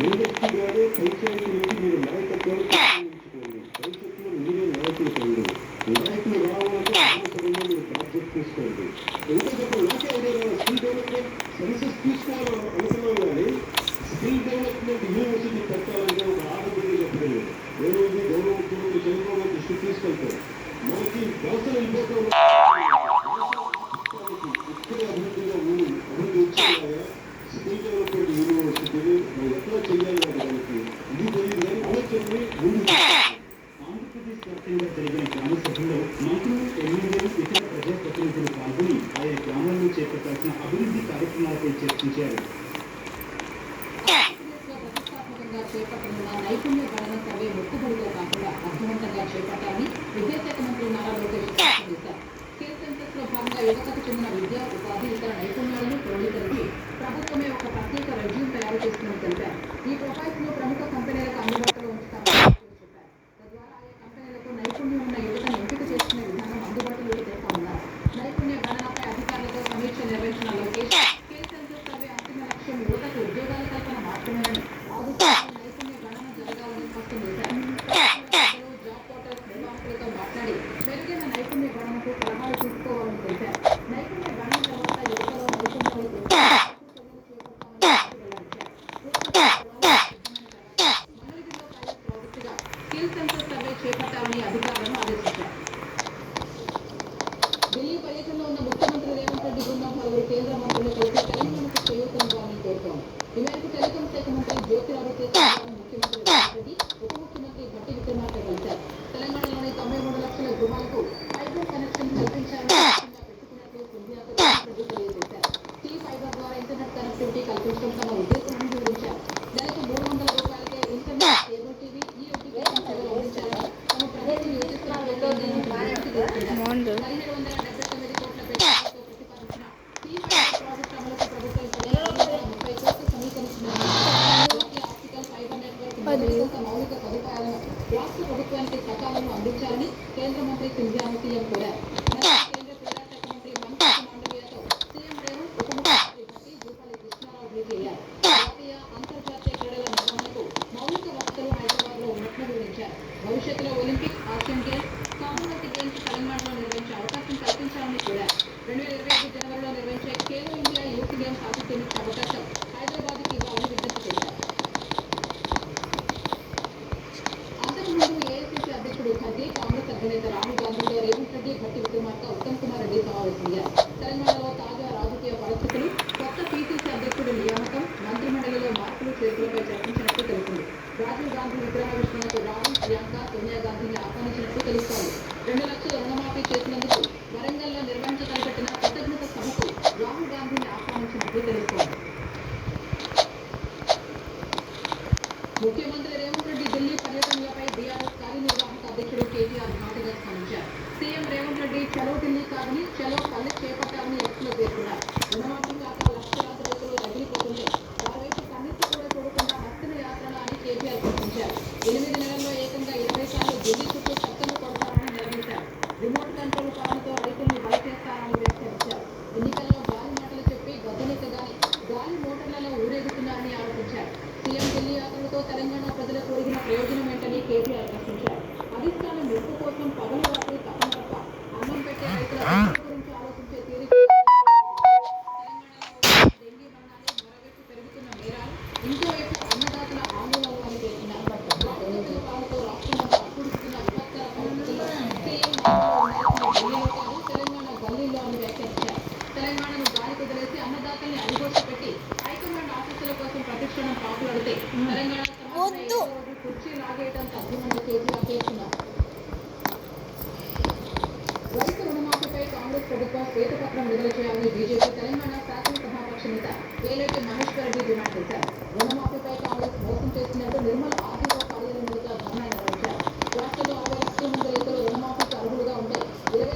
ముందస్తుగానే పంచాయతీలకి మీరు నాయకత్వాన్ని ప్రారంభించుకోండి. భవిష్యత్తులో మీరే నాయకులు కండి. నాయకులు రావాలంటే ఆలోచనలో మీరు బాధ్యత తీసుకోండి. ఇంకా చెప్పండి, నాకే ఐడియా రావాలి. స్కిల్ డెవలప్మెంట్ సర్వీసెస్ తీసుకోవాలని అనుకున్నాం కానీ స్కిల్ డెవలప్మెంట్ యూనివర్సిటీ పెట్టాలంటే ఒక ఆరోగ్యంగా చెప్పలేదు. ఏమైంది, గౌరవ ముఖ్యమంత్రి చంద్రబాబు దృష్టి తీసుకెళ్తారు. మనకి వ్యవస్థలు వెళ్ళిపోతాం, ఇక్కడే అభివృద్ధిగా అభివృద్ధి వచ్చేలాగా స్కిల్ డెవలప్మెంట్ యూనివర్సిటీని మనం ఎట్లా చేయాలి దానికి ఇది తెలియదు కానీ ఆలోచనని ముందు. ఆంధ్రప్రదేశ్ వ్యాప్తంగా జరిగిన గ్రామ సభల్లో మంత్రులు, ఎమ్మెల్యేలు, ఇతర ప్రజాప్రతినిధులు పాల్గొని ఆయా గ్రామాల్లో చేపట్టాల్సిన అభివృద్ధి కార్యక్రమాలపై చర్చించారు. చేపట్టనున్న నైపుణ్య గణన సర్వే మొక్కుబడితో కాకుండా అర్థవంతంగా చేపట్టాలని విద్యాశాఖ మంత్రి నారా లోకేష్ చేశారు. స్కిల్ సెన్సెస్ లో భాగంగా యువతకు చెందిన విద్యా, ఉపాధి, ఇతర నైపుణ్యాలను క్రోడీకరించి ప్రభుత్వమే ఒక ప్రత్యేక రెజ్యూమ్ తయారు చేస్తుందని తెలిపారు. ఈ ప్రొఫైల్స్ ను ప్రముఖ కంపెనీలకు అందుబాటులో ఉంచుతామని చెప్పారు. తద్వారా ఆయా కంపెనీలకు నైపుణ్యం ఉన్న యువతను ఎంపిక చేసుకునే విధానం అందుబాటులోకి తెస్తామన్నారు. నైపుణ్య గణనపై అధికారులతో సమీక్ష నిర్వహించిన లోకేష్ స్కిల్ సెన్సెస్ సర్వే అంతిమ లక్ష్యం యువతకు ఉద్యోగాల కల్పన మాత్రమేనని నైపుణ్య గణన జరగాలని స్పష్టం చేశారు. జాబ్ పోర్టల్స్ నిర్వాహకులతో మాట్లాడి మెరుగైన నైపుణ్య గణనకు సలహాలు తీసుకోవాలని తెలిపారు. నైపుణ్య గణన తర్వాత యువతలో నైపుణ్యాలు మంగళగిరిలో పైలట్ ప్రాజెక్టుగా స్కిల్ సెన్సెస్ సర్వే చేపట్టాలని అధికారులను ఆదేశించారు. ఢిల్లీ పర్యటనలో ఉన్న ముఖ్యమంత్రి రేవంత్ రెడ్డి బృందం పలువురు కేంద్ర మంత్రులు కలిసి తెలంగాణకు చేయూతనివ్వాలని కోరుతోంది. ఈ మేరకు టెలికాం శాఖ మంత్రి జ్యోతిరాదిత్య సింధియాను ముఖ్యమంత్రి రేవంత్ రెడ్డి, ఉప ముఖ్యమంత్రి భట్టి విక్రమార్క కలిశారు. తెలంగాణలోని 93 లక్షల గృహాలకు ఫైబర్ కనెక్షన్ కల్పించాలని పెట్టుకున్నట్లు సింధియాకు రేవంత్ రెడ్డి తెలియజేశారు. టీ ఫైబర్ ద్వారా ఇంటర్నెట్ కనెక్టివిటీ కల్పించడం తమ ఉద్దేశమని వివరించారు. నెలకు ₹300 ఇంటర్నెట్, కేబుల్ టీవీ, ఈ ఎడ్యుకేషన్ సేవలు అందించాలని తమ ప్రభుత్వం యోచిస్తున్నట్లు 1779 కోట్ల పెట్టుబడితో ప్రతిపాదించిన టీ ఫైబర్ ప్రాజెక్టు అమలుకు ప్రభుత్వం 30 కోట్లు సమీకరించిందని ఆప్టికల్ ఫైబర్ నెట్వర్క్ మౌలిక సదుపాయాలను రాష్ట్ర ప్రభుత్వానికి సకాలంలో అందించాలని కేంద్ర మంత్రి సింధియాను సీఎం కోరారు. కేంద్ర క్రీడా శాఖ మంత్రి మన్సుఖ్ మాండవీయతో సీఎం రేవంత్, ఉప ముఖ్యమంత్రి భట్టి, జూపల్లి కృష్ణారావు భేటీ అయ్యారు. జాతీయ, అంతర్జాతీయ క్రీడల నిర్వహణకు మౌలిక వసతులు హైదరాబాద్ లో ఉన్నట్లు వివరించారు. భవిష్యత్తులో Olympic, Asian games, Commonwealth games తెలంగాణలో నిర్వహించే అవకాశం కల్పించాలని కోరారు. 2025 జనవరిలో నిర్వహించే ఖేలో ఇండియా యూత్ గేమ్స్ ఆతిథ్యమిచ్చే అవకాశం హైదరాబాద్కి ఇవ్వాలని విజ్ఞప్తి చేశారు. అంతకుముందు ఏఐసీసీ అధ్యక్షుడు ఖర్గే, కాంగ్రెస్ అధినేత రాహుల్ గాంధీతో రేవంత్ రెడ్డి, భట్టి విక్రమార్క, ఉత్తమ్ కుమార్ రెడ్డి సమావేశమయ్యారు. తెలంగాణలో తాజా రాజకీయ పరిస్థితులు, కొత్త పీసీసీ అధ్యక్షుడు నియామకం, మంత్రిమండలిలో మార్పులు చేర్పులపై చర్చించినట్టు తెలిసింది. రాజీవ్ గాంధీ విగ్రహావిష్కరణకు రాహుల్, ప్రియాంక, సోనియా గాంధీని ఆహ్వానించినట్టు తెలుస్తోంది. 2 లక్షల రుణమాఫీ చేసినందుకు వరంగల్లో నిర్వహించతలపెట్టిన కృతజ్ఞత సభకు రాహుల్ గాంధీని ఆహ్వానించినట్లు తెలుస్తోంది. ముఖ్యమంత్రి రేవంత్ రెడ్డి ఢిల్లీ పర్యటనలపై బీఆర్ఎస్ కార్యనిర్వాహక అధ్యక్షుడు కేటీఆర్ ఘాటుగా స్పందించారు. సీఎం రేవంత్ రెడ్డి చలో ఢిల్లీ కాదని చలో పల్లె చేపట్టాలని ఎక్స్లో పేర్కొన్నారు. రుణమాఫీ కాక లక్షలాది రైతులు రగిలిపోతుంటే వారివైపు కన్నెత్తి కూడా చూడకుండా హస్తిన యాత్రల అని కేటీఆర్ ప్రశ్నించారు. 8 నెలల్లో ఏకంగా 20 సార్లు ఢిల్లీ చుట్టూ చక్కలు కొడతారని నిర్వహించారు. రిమోట్ కంట్రోల్ పాలనతో రైతుల్ని బలి చేస్తారని వ్యాఖ్యానించారు. ఎన్నికల్లో గాలి మాటలు చెప్పి గద్దెనెక్కగానే గాలి మోటార్లలో ఊరేగుతున్నారని ఆరోపించారు. సీఎం ఢిల్లీ యాత్రలతో తెలంగాణ ప్రజలకు ఒరిగిన ప్రయోజనం ఏంటని కేటీఆర్ ప్రశ్నించారు. అధిష్టానం మెప్పు కోసం పగలు రాత్రి తప్ప అన్నం పెట్టే రైతుల గురించి ఆలోచించే తీరు తెలంగాణలో డెంగీ మరణాలు, మరోవైపు పెరుగుతున్న నేరాలు, ఇంకోవైపు అన్నదాతల ఆందోళనలు అని పేర్కొన్నారు. రాష్ట్ర పాలనతో రాష్ట్రంలో అప్పుడుస్తున్న విపత్కర పరిస్థితుల్లో సీఎం ఢిల్లీలో కాదు తెలంగాణ గల్లీల్లో అని వ్యాఖ్యానించారు. తెలంగాణను గాలి కుదిలేసి అన్నదాతల్ని అడిగోసి పెట్టి హైకమాండ్ ఆఫీసుల కోసం ప్రతిక్షణం పాకులాడితే తెలంగాణ కుర్చీ లాగేయడం తగ్గుమని కేసీఆర్ పేర్కొన్నారు. రైతు రుణమాఫీపై కాంగ్రెస్ ప్రభుత్వం శ్వేతపత్రం విడుదల చేయాలని బీజేపీ తెలంగాణ శాసనసభాపక్ష నేత వేలేటి మహేశ్వర్ రెడ్డి డిమాండ్ చేశారు. రుణమాఫీపై కాంగ్రెస్ మోసం చేసినట్టు నిర్మల్ ఆర్డీఓ కార్యాలయం వద్ద ధర్నా నిర్వహించారు. రాష్ట్రంలో 60 లక్షల మంది రైతులు రుణమాఫీకి అర్హులుగా ఉంటే 20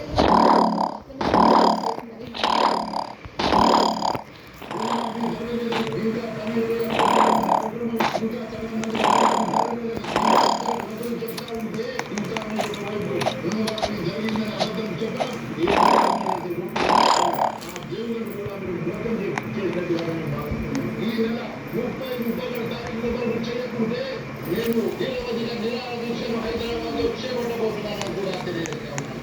30 చేయకుంటే నేను నిరవధిక నిరాదీక్షను హైదరాబాద్ లో చేపట్టబోతున్నానని కూడా తెలియజేస్తాను.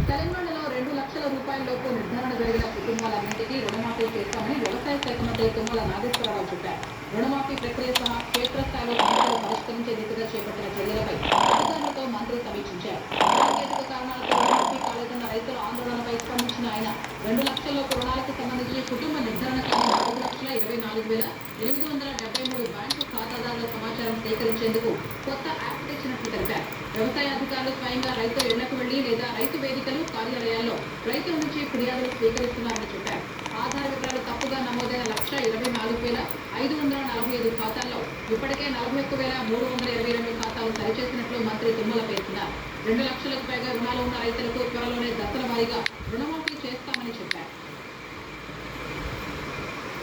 తెలంగాణలో 2 లక్షల రూపాయలలోపు నిర్ధారణ జరిగిన కుటుంబాలన్నింటికీ రుణమాఫీ చేస్తామని వ్యవసాయ శాఖ మంత్రి తుమ్మల నాగేశ్వరరావు చెప్పారు. రుణమాఫీ ప్రక్రియ సహా క్షేత్రస్థాయిలో సమస్యలు పరిష్కరించే దిశగా చేపట్టిన చర్యలపై అధికారులతో మంత్రి సమీక్షించారు. సాంకేతిక కారణాలతో రుణమాఫీ కాలేదన్న రైతుల ఆందోళనపై స్పందించిన ఆయన 2 లక్షలలోపు రుణాలకు సంబంధించి కుటుంబ నిర్ధారణకు 4,24,873 బ్యాంకు ఖాతాదారుల సమాచారం సేకరించేందుకు కొత్త యాప్ తెచ్చినట్లు తెలిపారు. వ్యవసాయ అధికారులు స్వయంగా రైతుల ఇళ్లకు వెళ్లి లేదా రైతు వేదికలు కార్యాలయాల్లో రైతుల నుంచి ఫిర్యాదులు స్వీకరిస్తున్నారని చెప్పారు. ఆధార్ వివరాలు తప్పుగా నమోదైన 1,24,545 ఖాతాల్లో ఇప్పటికే 41,322 ఖాతాలు సరిచేసినట్లు మంత్రి తుమ్మల పేర్కొన్నారు. 2 లక్షలకు పైగా రుణాలు ఉన్న రైతులకు త్వరలోనే దశల వారీగా రుణమాఫీ చేస్తామని చెప్పారు.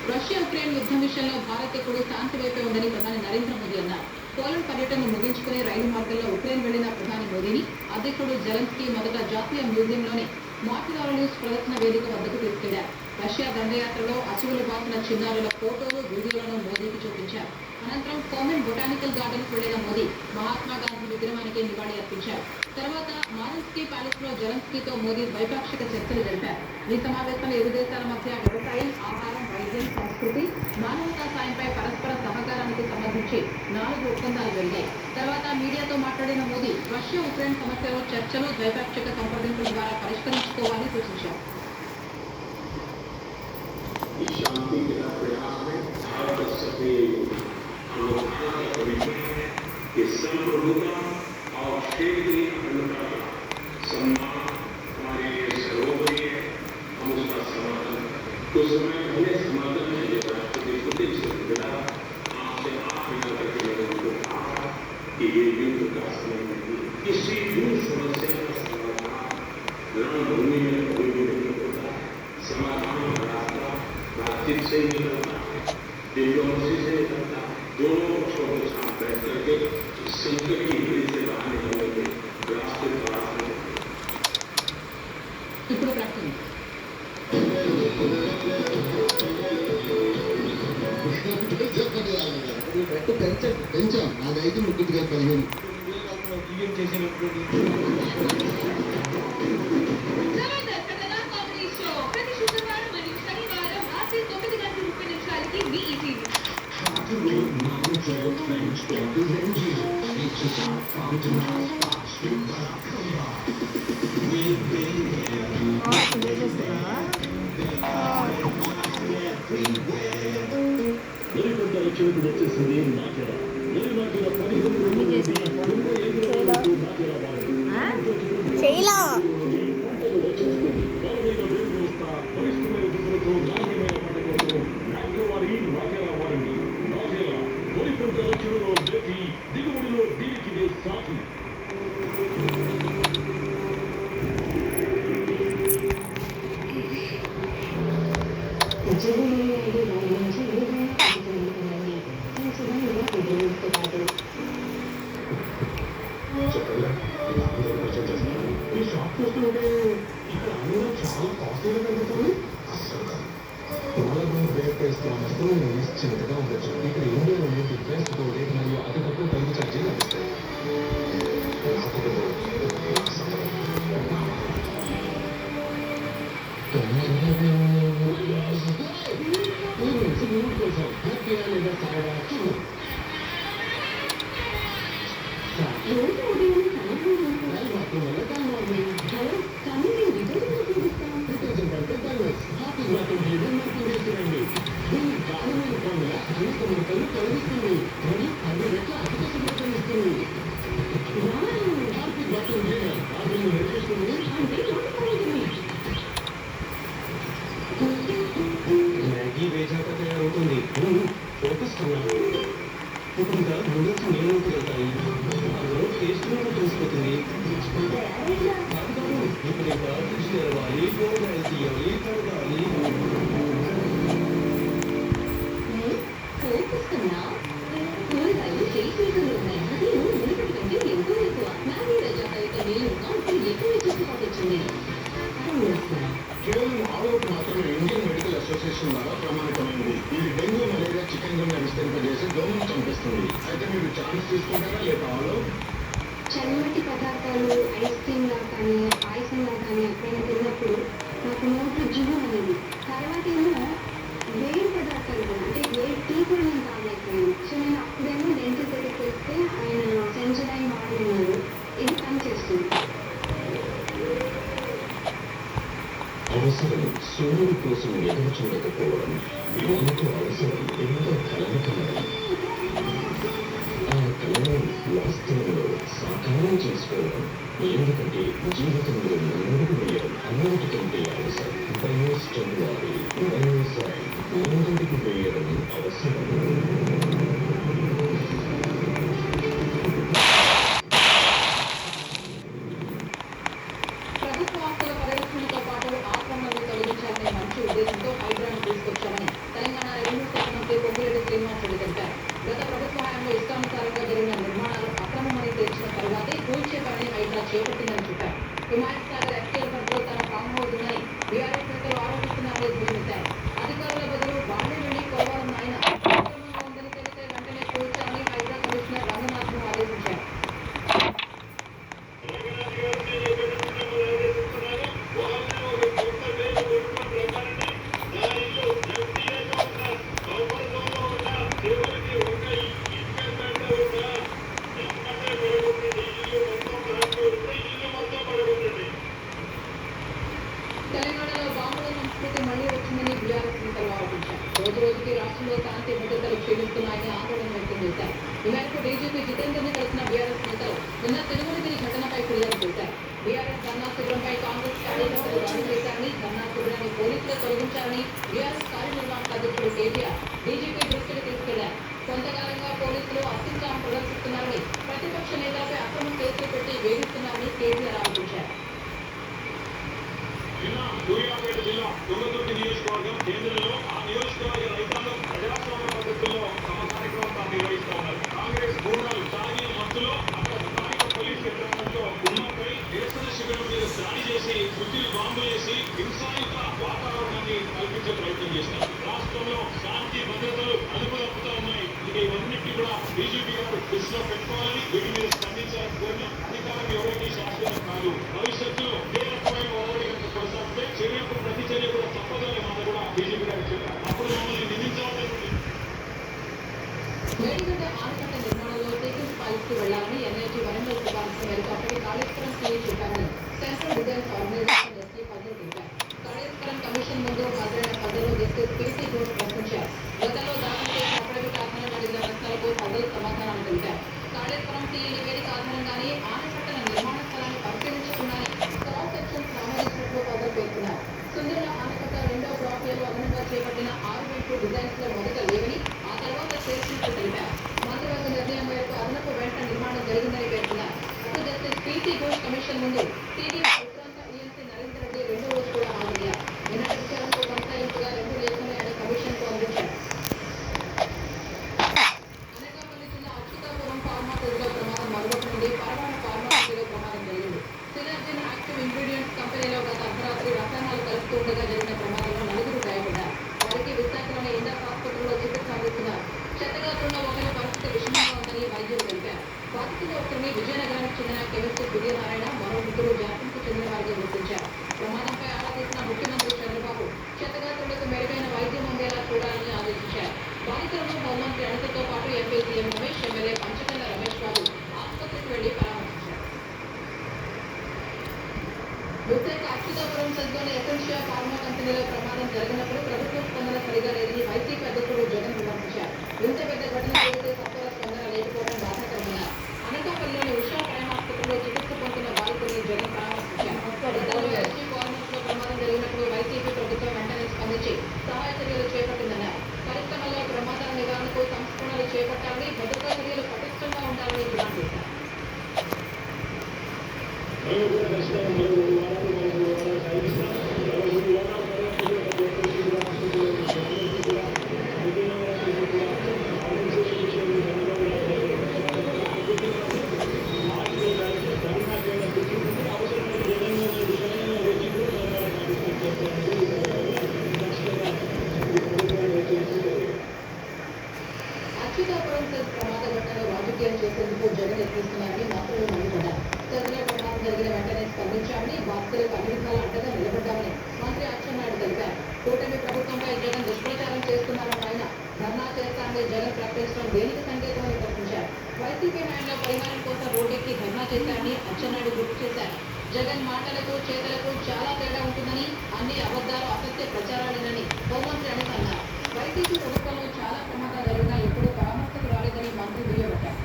రష్యా ఉక్రెయిన్ యుద్ధం విషయంలో భారత్ ఇప్పుడు శాంతి వైపే ఉందని ప్రధాని నరేంద్ర మోదీ అన్నారు. పోలాండ్ పర్యటనను ముగించుకుని రైలు మార్గంలో ఉక్రెయిన్ వెళ్లిన ప్రధాని మోదీని అధ్యక్షుడు జెలెన్స్కీ మొదట జాతీయ మ్యూజియంలోని మార్టిరాలియూస్ ప్రదర్శన వేదిక వద్దకు తీసుకెళ్లారు. రష్యా దండయాత్రలో అసువులు బాసిన చిన్నారుల ఫోటోలు, వీడియోలను మోదీకి చూపించారు. అనంతరం కోమెన్ బొటానికల్ గార్డెన్ వెళ్లిన మోదీ మహాత్మా గాంధీ విగ్రహానికి నివాళి అర్పించారు. తర్వాత మారిన్స్కీ ప్యాలెస్ లో జెలెన్స్కీతో మోదీ ద్వైపాక్షిక చర్చలు జరిపారు. ఈ సమావేశంలో ఇరు దేశాల మధ్య వ్యవసాయం, ఆహారం, వైద్యం, సంస్కృతి, మానవతా సాయంపై పరస్పర సహకారానికి సంబంధించి 4 ఒప్పందాలు జరిగాయి. తర్వాత మీడియాతో మాట్లాడిన మోదీ రష్యా ఉక్రెయిన్ సమస్యలో చర్చలు, ద్వైపాక్షిక సంప్రదింపుల ద్వారా పరిష్కరించుకోవాలని సూచించారు. शांति के प्रयास में भारत सदैव कि संप्रभुता और क्षेत्रीय अखंडता का सम्मान हमारे लिए सर्वोपरि है। हम उसका समर्थन कुछ समय पहले समर्थन है जब राष्ट्रपति पुतिन से मिला, आपसे आप मिला करके मैंने उनको कहा कि ये युद्ध का समय नहीं, किसी भी समस्या का समाधान रणभूमि में कोई भी नहीं होता। समाधान का रास्ता बातचीत से ही निकलता है, डिप्लोमेसी से निकलता है। दोनों पक्षों के साथ बैठ करके संकट की घड़ी से बाहर निकलने के रास्ते तलाश में పెంచాం నాదైతే ముగ్గురుగా 15 చేయలా ఈ షాప్ చూస్తుంటే ఇక్కడ అన్ని చాలా కాస్ట్లీగా కనిపిస్తుంది. అసలు పాలగొండ రేట్ వేస్తున్న వస్తువులు నిశ్చింతగా ఉండొచ్చు. ఇక్కడ ఇండియాలోని బెస్ట్ రేట్ మరియు అతి తక్కువ తరుగు ఛార్జీలు లభిస్తాయి. మ్యాగీ వేజాక తయారవుతుంది. ఫోకస్ కన్నా ఇంకా నూడిల్స్ నీళ్ళకి వెళ్తాయి. అందులో టేస్ట్ కూడా తెలిసిపోతుంది. ఇప్పుడు ఇంకా ఫిష్ తెరవాలి, కూరగాయలు తీయాలి, కడగాలి. కూరగాయలు చేసేకలు ఉన్నాయి. అది మునుపటి కంటే ఎంతో ఎక్కువ. మ్యాగీ రజాకాయతో నీళ్ళు ఎక్కువ చేసుకోవచ్చింది. కేవలం ఆవులకు మాత్రమే ఇండియన్ మెడికల్ అసోసియేషన్ ద్వారా ప్రమాణితమైనది. ఇది డెంగ్యూ, మలేరియా, చికెన్ గున్యా, వర్తింపజేసి దోమను చంపిస్తుంది. అయితే మీరు ఛాన్స్ తీసుకుంటారా లేక వాళ్ళు చల్లటి పదార్థాలు ఐస్ క్రీమ్లా కానీ పాయసంలా కానీ ఎప్పుడైనా తిన్నప్పుడు నాకు నోట్లో జివ్వు అనేది. తర్వాత ఏమో వేడి పదార్థాలు కూడా అంటే వేడి టీ కూడా నేను తాగలేకపోయాను. సో నేను అప్పుడేమో డెంటల్ దగ్గరికి వెళ్తే ఆయన సెన్సడైన్ వాడుతున్నారు. ఇది పని చేస్తుంది. అవసరం సూర్యుడి కోసం ఎదురు చూడకపోవడం, మనకు అవసరం ఎంతో కలను కలడం, ఆ కలను వాస్తవంలో సాకారం చేసుకోవడం. ఎందుకంటే జీవితంలో ముందుకు వేయడం అన్నిటికంటే అవసరం. బయోస్టమ్ వారి బయోసైన్ ముందుకు వేయడం అవసరం. ప్రభుత్వ ఆస్తుల పరిరక్షణతో పాటు ఆక్రమణలు తొలగించాలనే మంచి ఉద్దేశంతో హైడ్రాను తీసుకొచ్చామని తెలంగాణ రెవెన్యూ శాఖ మంత్రి పొంగిరెడ్డి శ్రీనివాసరెడ్డి తెలిపారు. గత ప్రభుత్వ హయాంలో ఇష్టానుసారంగా జరిగిన నిర్మాణాలు అక్రమమని తెలిసిన తరువాతే కూల్చే పనిని హైడ్రా చేపట్టిందని చెప్పారు. హిమాయత్ సాగర్ ఎఫ్టీఎల్ పరిధిలో తన ఫామ్ హౌస్ ఉందని బీఆర్ఎస్ నేతలు ఆరోపిస్తున్నారని ధ్వజమెత్తారు. అధికారుల బదులు వాళ్లే వెళ్లి కొలవాలన్న ఆయన అక్రమంగా ఉందని తెలిస్తే వెంటనే కూల్చాలని హైడ్రా కమిషనర్ రంగనాథ్ను ఆదేశించారు. తెలంగాణలో బాంబుల సంస్కృతి మళ్లీ వచ్చిందని బీఆర్ఎస్ నేతలు ఆరోపించారు. రోజు రోజుకి రాష్ట్రంలో శాంతి భద్రతలు క్షీణిస్తున్నాయని ఆందోళన వ్యక్తం చేశారు. ఈ మేరకు డీజీపీ జితేందర్ని కలిసిన బీఆర్ఎస్ నేతలు నిన్న తిరుమలగిరి ఘటనపై ఫిర్యాదు చేశారు. బీఆర్ఎస్ ధర్నా శిబిరంపై కాంగ్రెస్ కార్యకర్తలు దాడి చేశారని, ధర్నా శిబిరాన్ని పోలీసులు తొలగించారని బీఆర్ఎస్ కార్యనిర్వాహక అధ్యక్షుడు కేటీఆర్ డీజీపీ దృష్టికి తీసుకెళ్లారు. కొంతకాలంగా పోలీసులు అత్యుత్సాహం ప్రదర్శిస్తున్నారని, ప్రతిపక్ష నేతలపై అక్రమ కేసులు పెట్టి వేధిస్తున్నారని కేటీఆర్ ఆరోపించారు. సూర్యాపేట జిల్లా తుంగతుర్తి నియోజకవర్గం కేంద్రంలో ఆ నియోజకవర్గ రైతాంగం ప్రజాస్వామ్య పద్ధతుల్లో తమ కార్యక్రమం నిర్వహిస్తా ఉన్నారు. కాంగ్రెస్ గూండాలు తాగి మత్తులో అక్కడ స్థానిక పోలీసు యంత్రాంగంతో గుమ్మపై నిరసన శిబిరం మీద దాడి చేసి సుత్తిని బాంబులు వేసి హింసాయుత వాతావరణాన్ని కల్పించే ప్రయత్నం చేస్తారు. రాష్ట్రంలో శాంతి భద్రతలు అదుపు తప్పుతా ఉన్నాయి. ఇక ఇవన్నిటి కూడా బీజేపీ గారు దృష్టిలో పెట్టుకోవాలని, వీటి మీద స్పందించాలని కోరిన అధికారం ఎవరికి శాశ్వతం కాదు. భవిష్యత్తులో ఏ రకమైన ఓడి కొనసాగితే చర్యకు ప్రతి చర్య కూడా తప్పదనే మాట కూడా బీజేపీ గారు చెప్పారు. అప్పుడు మమ్మల్ని నిందించాలని మేడిగడ్డ ఆనకట్ట నిర్మాణంలో టేకింగ్ ఫైల్స్ కు వెళ్లాలని ఎన్ఐటీ వరంగల్ సిఫార్సు మేరకు అప్పటి కాళేశ్వరం సీఏ చెప్పారని central designs organisation SP Fazal తెలిపారు. కాళేశ్వరం కమిషన్ ముందు హాజరైన ఫజల్ జస్టిస్ పీసీ ఘోష్ ప్రశ్నించారు. గతంలో దాఖలు చేసిన అప్రవిట్ ఆధారంగా అడిగిన ప్రశ్నలకు ఫజల్ సమాధానాలు తెలిపారు. కాళేశ్వరం సీఏ నివేదిక ఆధారంగానే ఆనకట్టల నిర్మాణ స్థలాన్ని పరిశీలించకుండానే క్రాస్ సెక్షన్స్ ఆమోదించినట్లు ఫజల్ పేర్కొన్నారు. సుందర ఆనకట్ట రెండో బ్లాక్లలో అదనంగా చేపట్టిన 6 మెట్రో డిజైన్స్ లో మొదట లేవని, ఆ తర్వాత చేసినట్లు తెలిపారు. మంత్రివర్గ నిర్ణయం మేరకు అదనపు వెంట నిర్మాణం జరిగిందని పేర్కొన్నారు. అటు జస్టిస్ పీసీ ఘోష్ కమిషన్ ముందు టీడీపీ ఉత్తరాంధ్ర ఈఎన్సీ నరేందర్ రెడ్డి రెండో రోజు కూడా హాజరయ్యారు. నిన్నటి విచారణకు కొనసాగింపుగా 2 లేఖలు ఆయన కమిషన్ కు అందించారు. అనకాపల్లి జిల్లా అచ్యుతాపురం ఫార్మాసిటీలో ప్రమాదం మరొకటి నుండి పరవాడ ఫార్మాసిటీలో ప్రమాదం జరిగింది. సినర్జిన్ యాక్టివ్ ఇంగ్రీడియంట్స్ కంపెనీలో గత అర్ధరాత్రి రసాయనాలు కలుపుతూ ఉండగా జరిగిన ప్రమాదంలో 4 గాయపడ్డారు. వారికి విశాఖలోని ఇండస్ ఆసుపత్రిలో చికిత్స అందిస్తున్నారు. చెత్తగాతున్న ఒకరి పరిస్థితి విషమంగా ఉందని వైద్యులు తెలిపారు. బాధితులు ఒకరిని విజయనగరానికి చెందిన కెమిస్ట్ సూర్యనారాయణ, మరో 3 జాతీయకు చెందిన వారిగా గుర్తించారు. ప్రమాదంపై ఆరా తీసిన ముఖ్యమంత్రి చంద్రబాబు చెత్తగాతులకు మెరుగైన వైద్యం అందేలా చూడాలని ఆదేశించారు. బాధితులను హోంమంత్రి అనితతో పాటు MP CM Ramesh, MLA Panchakalla Ramesh Babu ఆసుపత్రికి వెళ్లి పరామర్శించారు. విశాఖ అచ్యుతాపురం సెజ్లోని ఎసెన్షియా ఫార్మా కంపెనీలో ప్రమాదం జరిగినప్పుడు ప్రభుత్వ స్పందన సరిగా లేదని వైసీపీ అధ్యక్షుడు జగన్ విమర్శించారు. ఇంత పెద్ద ఘటన జరిగితే సత్వర స్పందన లేకపోవడం బాధాకరమన్నారు. అనకాపల్లిలోని ఉషా ప్రైమ్ ఆసుపత్రిలో చికిత్స పొందుతున్న బాధితుల్ని జగన్ పరామర్శించారు. గతంలో ఎస్జీ ఫార్మర్స్ లో ప్రమాదం అచ్యుతాపురం సెల్ ప్రమాద ఘటనలో రాజకీయం చేసేందుకు జగన్ యత్నిస్తున్నారని మంత్రులు మండిపడ్డారు. సెల్లులో ప్రమాదం జరిగిన వెంటనే స్పందించామని బాధితులకు అన్ని విధాల అండగా నిలబడ్డామని మంత్రి అచ్చెన్నాయుడు తెలిపారు. కూటమి ప్రభుత్వంపై జగన్ దుష్ప్రచారం చేస్తున్నారన్న ఆయన ధర్నా చేస్తామని జగన్ ప్రకటించడం దేనికి సంకేతమని ప్రశ్నించారు. వైసీపీ హయాంలో పరిహారం కోసం రోడ్డెక్కి ధర్నా చేశారని అచ్చెన్నాయుడు గుర్తు చేశారు. జగన్ మాటలకు చేతలకు చాలా తేడా ఉంటుందని, అన్ని అబద్ధాలు అసత్య ప్రచారాలేనని హోంమంత్రి అనిత అన్నారు. వైసీపీ ప్రభుత్వంలో చాలా ప్రమాదాలు జరిగినా ఎప్పుడూ పరామర్శకు రాలేదని మంత్రి దుయ్యబట్టారు.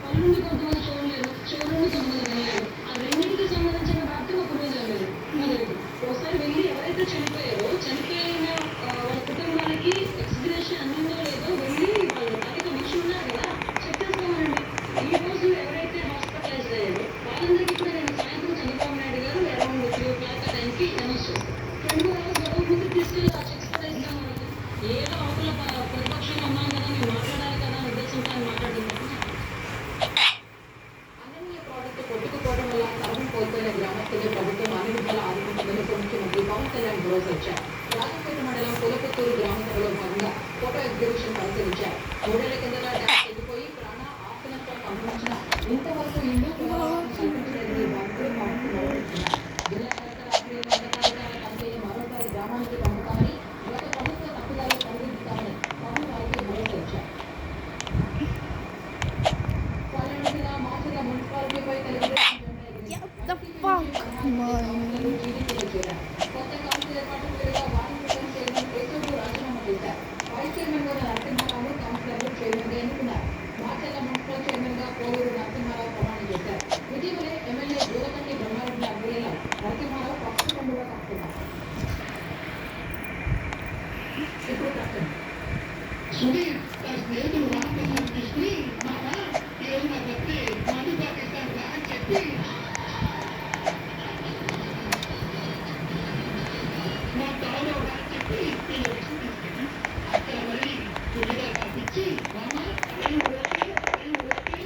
పనుండి కొంతమంది చూడలేదు, చూడండి కొంతమంది వినలేదు. ఆ రెండింటికి సంబంధించిన బాధ్యత ఒక రోజు వెళ్ళలేదు. మొదటి ఒకసారి వెళ్ళి ఎవరైతే చనిపోయారో చనిపోయిన వాళ్ళ కుటుంబానికి ఎక్స్గ్రేషన్ అందిందో లేదో వెళ్ళి వాళ్ళ తారీఖు మనిషి ఉన్నారు కదా చెక్ చేసుకోమనండి. ఈ రోజు ఎవరైతే హాస్పిటలైజ్ అయ్యారో వాళ్ళందరికీ కూడా నేను సాయంత్రం చంద్రబాబు నాయుడు గారు అరౌండ్ 3 o'clock ఆ టైంకి అనౌన్స్ చేస్తాను. 2 hours గడువు ముందు తీసుకెళ్ళి ఆ చెక్స్ కూడా ఇద్దాం మనకి. ఏదో అవతల ప్రతిపక్షంలో ఉన్నాం కదా మేము మాట్లాడాలి కదా అనే ఉద్దేశంతో ఆయన మాట్లాడుతున్నారు. అనన్య ప్రాజెక్టు కొట్టుకుపోవడం వల్ల సర్వం కోల్పోయిన గ్రామస్తులే ప్రభుత్వం అన్ని విధాలా ఆదుకుంటుందని ఉప ముఖ్యమంత్రి పవన్ కళ్యాణ్ భరోసా ఇచ్చారు. రాజంపేట మండలం కులపుత్తూరు గ్రామ సభలో భాగంగా ఫోటో ఎగ్జిబిషన్ పరిశీలించారు. 3 ఏళ్ల కిందట డ్యామ్ తెగిపోయి ప్రాణ ఆస్తి నష్టం సంభవించిన ఇంతవరకు ఇల్లు పునరావాసం కల్పించలేదని మంత్రి పవన్ వివరించారు. జిల్లా కలెక్టర్ ఆధ్వర్యంలో ఉన్నతాధికారుల కమిటీని మరోసారి గ్రామానికి పంపుతామని, గత ప్రభుత్వ తప్పుదాలు పరిగణిస్తామని పవన్ వారికి భరోసా ఇచ్చారు. పల్నాడు జిల్లా మాచర్ల మున్సిపాలిటీపై తెలుగుదేశం జెండా ఎగిరింది. టీడీపీలో చేరారు. కొత్త కౌన్సిల్ ఏర్పాటు పేరుగా వాణిజ్యం చైర్మన్ కేశవుడు రాజీనామా చేశారు. వైస్ చైర్మన్ గా నరసింహారావు కౌన్సిలర్లు చైర్మన్ గా ఎన్నుకున్నారు. మాచర్ల మున్సిపల్ చైర్మన్ గా కోవూరు నరసింహారావు ప్రమాణం చేశారు. ఇటీవలే ఎమ్మెల్యే దూరకంటి బ్రహ్మారెడ్డి ఆధ్వర్యంలో నరసింహారావు పక్ష పండుగ కట్టుకున్నారు. ఇప్పుడు ప్రశ్న సునీల్ తన స్నేహితుడు రామకృష్ణ తీసుకుని మామ ఈరోజు నా చెప్తే మందు పాకిస్తాన్ రా అని చెప్పి మా తాలో రా అని చెప్పి నేను తీసుకుని అక్కడ మళ్ళీ తుల్లిగా పంపించి మామ నేను ఓకే నేను ఓకే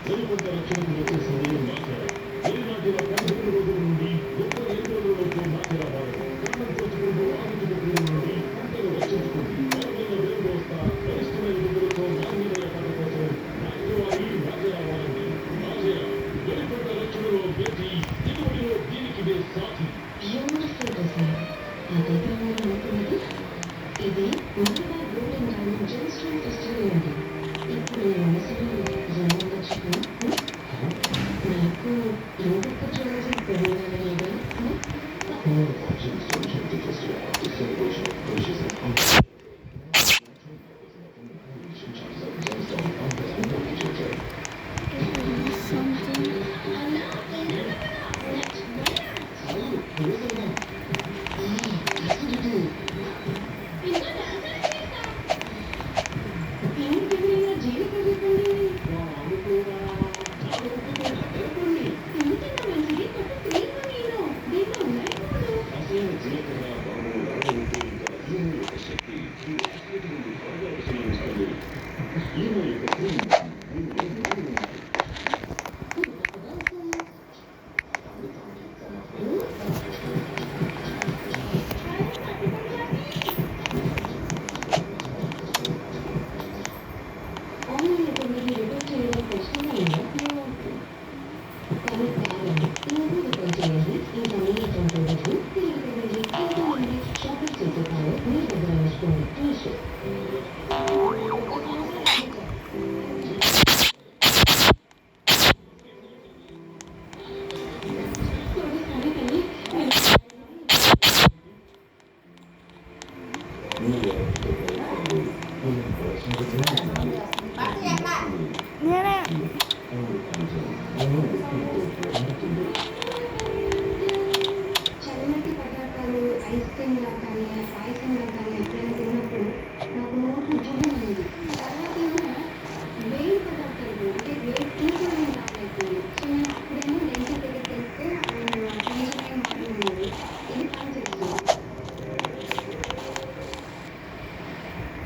వెలుపంట రక్షణకు వచ్చేసింది మాచర. వెలునాటిన 15 రోజుల నుండి 30 రోజులలోపు మాచర వారు కన్నం తెచ్చుకుంటూ ఆగుతున్న నుండి పంటలు రక్షించుకుంది. బలమైన వేరు వ్యవస్థ, బలిష్టమైన నిధులతో నాణ్యమైన పంట కోసం రాష్ట్రవారి మాచర వారండి. మాచర వెలుపంట రక్షణలో వేసి దిగుబడిలో దీనికి సాటి. Beautiful design. అదే ప్రమాదం అనుకున్నది. ఇది ముందుగా బ్లూమింగ్ డైమండ్ జెమ్స్టోన్ ఫెస్టివల్ ఉంది. ఇప్పుడు మనసులో జన్మలక్ష్మి నాకు ఏ గొప్ప జ్యువెలరీ తెలియాలని లేదా All objects from the festival is celebration of precious and humble. something.